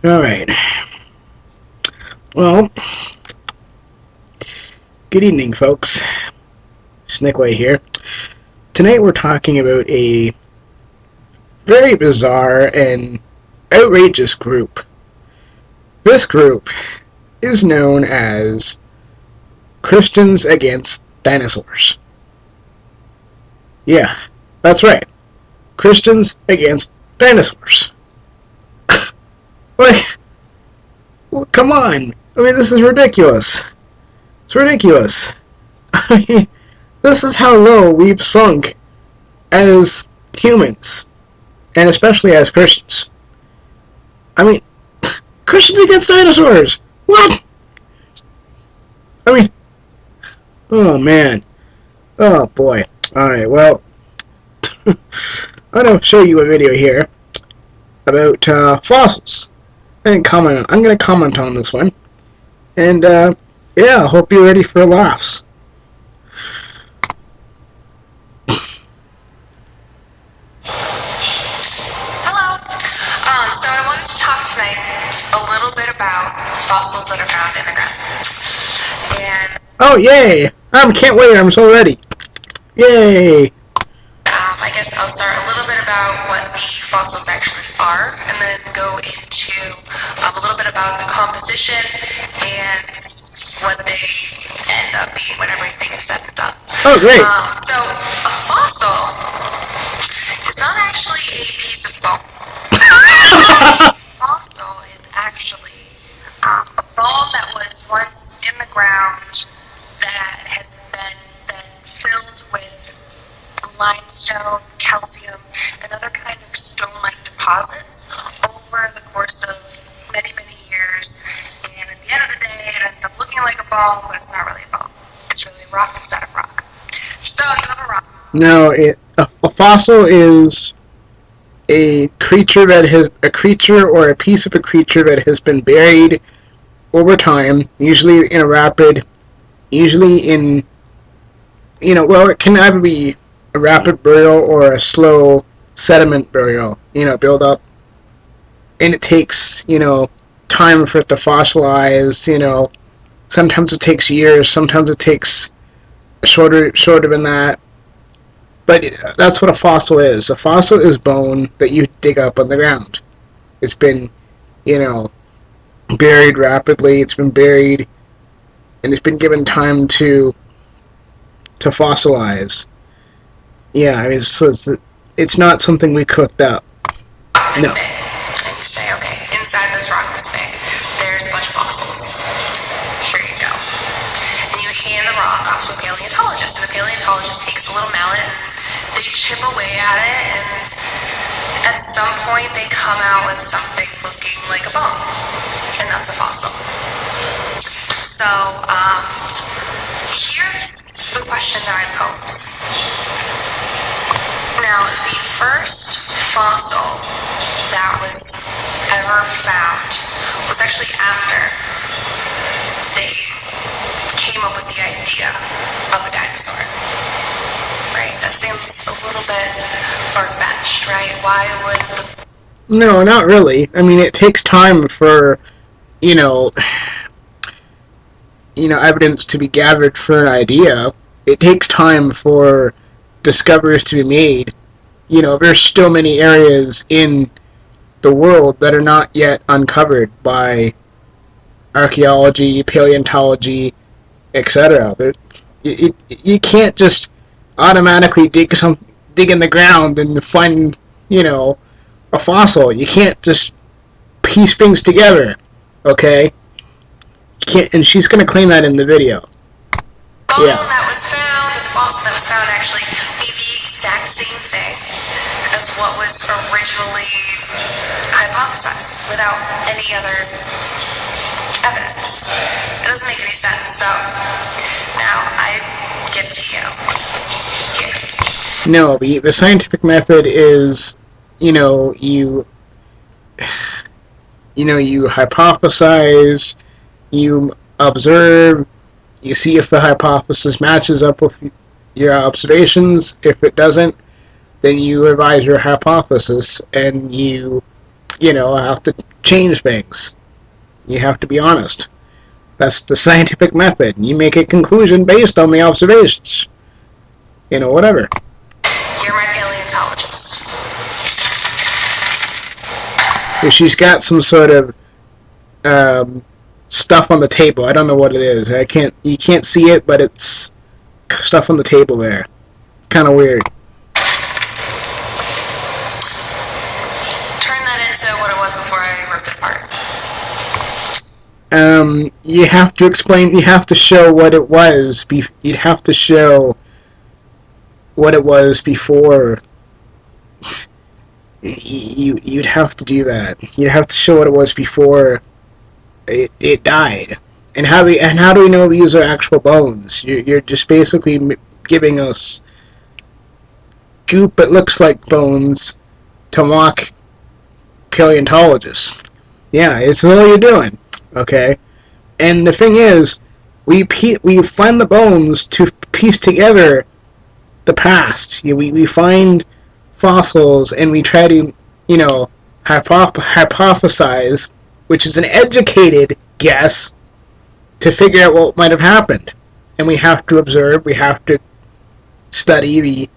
Alright. Well, good evening, folks. Snickway here. Tonight we're talking about a very bizarre and outrageous group. This group is known as Christians Against Dinosaurs. Yeah, that's right. Christians Against Dinosaurs. Like, well, come on. I mean, this is ridiculous. It's ridiculous. I mean, this is how low we've sunk as humans, and especially as Christians. I mean, Christians against dinosaurs! What? I mean, oh man. Oh boy. Alright, well, I'm going to show you a video here about fossils. I'm going to comment on this one. And, yeah, I hope you're ready for laughs. Hello. So I wanted to talk tonight a little bit about fossils that are found in the ground. And oh, yay! I can't wait, I'm so ready. Yay! I guess I'll start a little bit about what the fossils actually are, and then go into a little bit about the composition and what they end up being when everything is said and done. Oh, great. So a fossil is not actually a piece of bone. A fossil is actually a bone that was once in the ground that has been then filled with limestone, calcium, and other kind of stone-like deposits over the course of many, many years. And at the end of the day, it ends up looking like a bone, but it's not really a bone. It's really a rock instead of rock. So you have a rock. No, a fossil is a creature or a piece of a creature that has been buried over time, usually in a rapid, it can either be a rapid burial or a slow sediment burial, build up. And it takes, time for it to fossilize, sometimes it takes years, sometimes it takes shorter than that. But that's what a fossil is. A fossil is bone that you dig up on the ground. It's been, buried rapidly, it's been buried, and it's been given time to fossilize. Yeah, I mean, so it's not something we cooked up. No. Big. And you say, okay, inside this rock this big, there's a bunch of fossils. Here you go. And you hand the rock off to a paleontologist, and the paleontologist takes a little mallet and they chip away at it, and at some point they come out with something looking like a bone, and that's a fossil. So, here's the question that I pose. Now, the first fossil that was ever found was actually after they came up with the idea of a dinosaur. Right? That seems a little bit far-fetched, right? Why would No, not really. I mean, it takes time for, evidence to be gathered for an idea. It takes time for discoveries to be made. There's still many areas in the world that are not yet uncovered by archaeology, paleontology, etc. You can't just automatically dig in the ground and find, a fossil. You can't just piece things together, okay? You can't, and she's going to claim that in the video. Bone that was found, the fossil that was found, actually be the exact same thing as what was originally hypothesized without any other evidence. It doesn't make any sense. So now I give to you here. No, the scientific method is, you hypothesize, you observe, you see if the hypothesis matches up with your observations. If it doesn't, then you revise your hypothesis and you have to change things. You have to be honest. That's the scientific method. You make a conclusion based on the observations. Whatever. You're my paleontologist. If she's got some sort of stuff on the table. I don't know what it is. You can't see it, but it's stuff on the table there. Kind of weird. Turn that into what it was before I ripped it apart. You have to explain. You have to show what it was. You'd have to show what it was before. You'd have to do that. You'd have to show what it was before it died. And how do we know these are actual bones? You're just basically giving us goop that looks like bones to mock paleontologists. Yeah, it's all you're doing. Okay, and the thing is, we find the bones to piece together the past. We find fossils and we try to hypothesize, which is an educated guess, to figure out what might have happened. And we have to observe. We have to study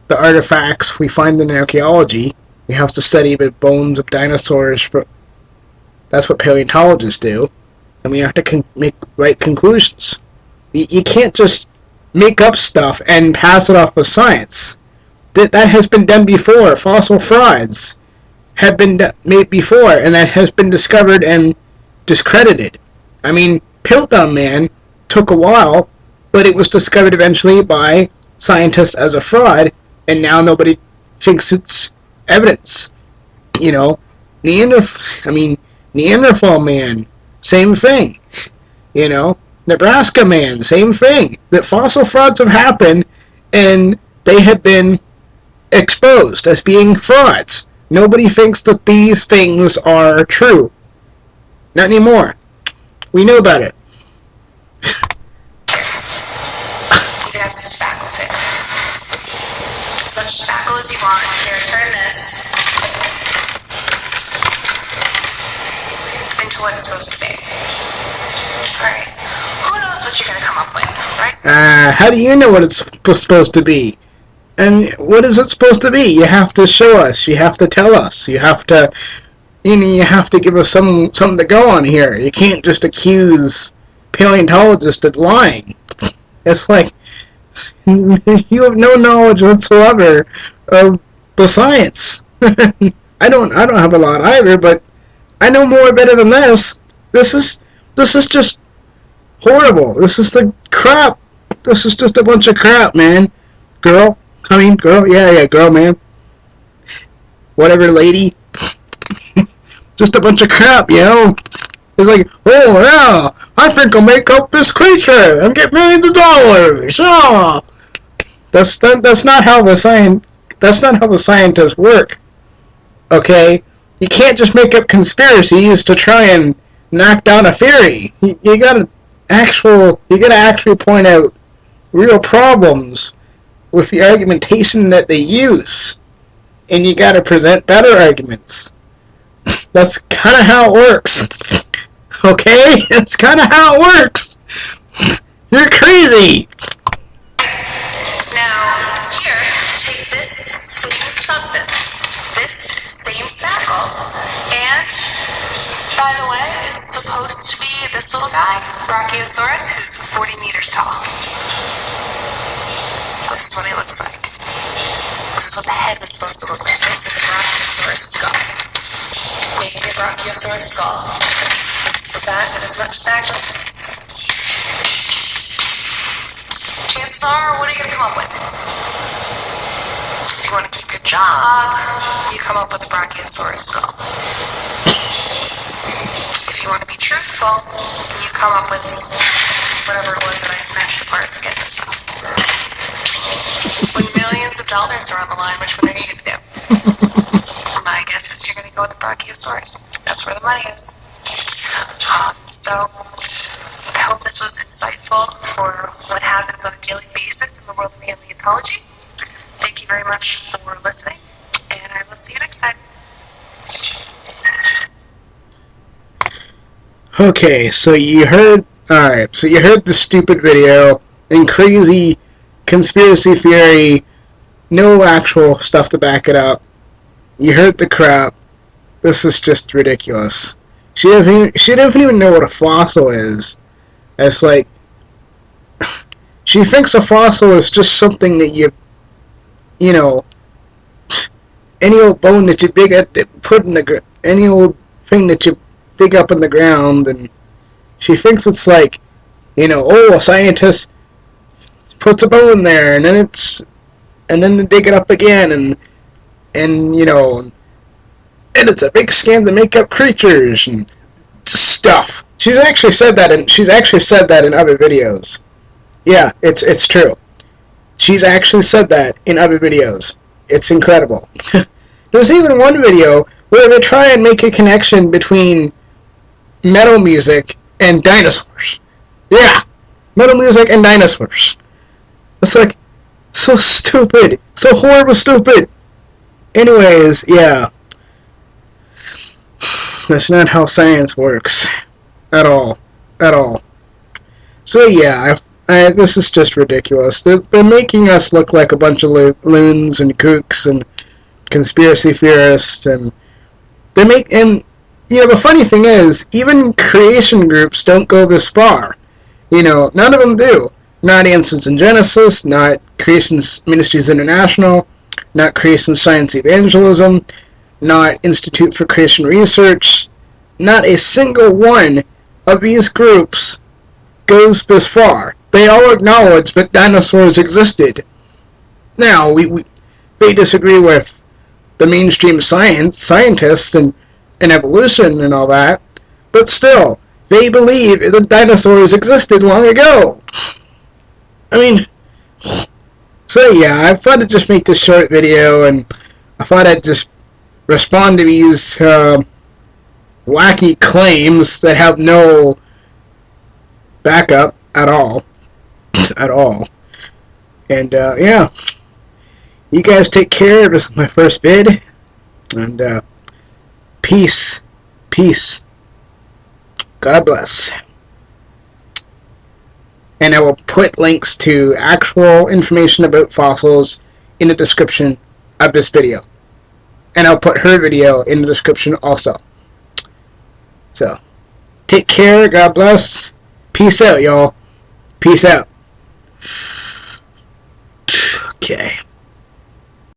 the artifacts we find in archaeology. We have to study the bones of dinosaurs. That's what paleontologists do. And we have to make right conclusions. You can't just make up stuff and pass it off as science. That has been done before. Fossil frauds have been made before, and that has been discovered and discredited. I mean, Piltdown Man took a while, but it was discovered eventually by scientists as a fraud, and now nobody thinks it's evidence. Neanderthal Man, same thing. Nebraska Man, same thing. That fossil frauds have happened, and they have been exposed as being frauds. Nobody thinks that these things are true. Not anymore. We know about it. You can have some spackle too. As much spackle as you want. Here, turn this into what it's supposed to be. Alright. Who knows what you're going to come up with, right? How do you know what it's supposed to be? And what is it supposed to be? You have to show us. You have to tell us. You have to give us something to go on here. You can't just accuse paleontologists of lying. It's like you have no knowledge whatsoever of the science. I don't have a lot either, but I know more better than this. This is just horrible. This is the crap. This is just a bunch of crap, man. Girl, yeah, girl, man. Whatever, lady. Just a bunch of crap, It's like, oh yeah, I think I'll make up this creature and get millions of dollars. Oh. That's not how the scientists work. Okay, you can't just make up conspiracies to try and knock down a theory. You gotta actually point out real problems with the argumentation that they use, and you gotta present better arguments. That's kind of how it works. Okay? That's kind of how it works. You're crazy. Now, here, take this same substance, this same spackle, and, by the way, it's supposed to be this little guy, Brachiosaurus, who's 40 meters tall. This is what he looks like. This is what the head was supposed to look like. This is a Brachiosaurus skull. Make me a Brachiosaurus skull. Put that in as much spackle as you use. Chances are, what are you going to come up with? If you want to keep your job, you come up with a Brachiosaurus skull. If you want to be truthful, you come up with whatever it was that I smashed apart to get this stuff. When millions of dollars are on the line, which one are you going to do? My guess is you're going to go with the Brachiosaurus. That's where the money is. So, I hope this was insightful for what happens on a daily basis in the world of paleontology. Thank you very much for listening, and I will see you next time. Okay, so you heard. Alright, so you heard the stupid video and crazy conspiracy theory, no actual stuff to back it up. You heard the crap. This is just ridiculous. She doesn't even know what a fossil is. It's like, she thinks a fossil is just something that you know, any old bone that you dig up, put in any old thing that you dig up in the ground, and she thinks it's like, a scientist puts a bone there, and then they dig it up again, and and it's a big scam to make up creatures and stuff. She's actually said that in other videos. Yeah, it's true. She's actually said that in other videos. It's incredible. There's even one video where they try and make a connection between metal music and dinosaurs. Yeah, metal music and dinosaurs. It's like, so stupid. So horrible stupid. Anyways, yeah. That's not how science works. At all. At all. So yeah, this is just ridiculous. They're making us look like a bunch of loons and kooks and conspiracy theorists, and the funny thing is, even creation groups don't go this far. None of them do. Not Answers in Genesis, not Creation Ministries International, not Creation Science Evangelism, not Institute for Creation Research. Not a single one of these groups goes this far. They all acknowledge that dinosaurs existed. Now, they disagree with the mainstream scientists and evolution and all that, but still, they believe that dinosaurs existed long ago. I mean, so yeah, I thought I'd just make this short video, and I thought I'd just respond to these wacky claims that have no backup at all. At all. And yeah, you guys take care. This is my first vid, and peace. Peace. God bless. And I will put links to actual information about fossils in the description of this video. And I'll put her video in the description also. So, take care. God bless. Peace out, y'all. Peace out. Okay.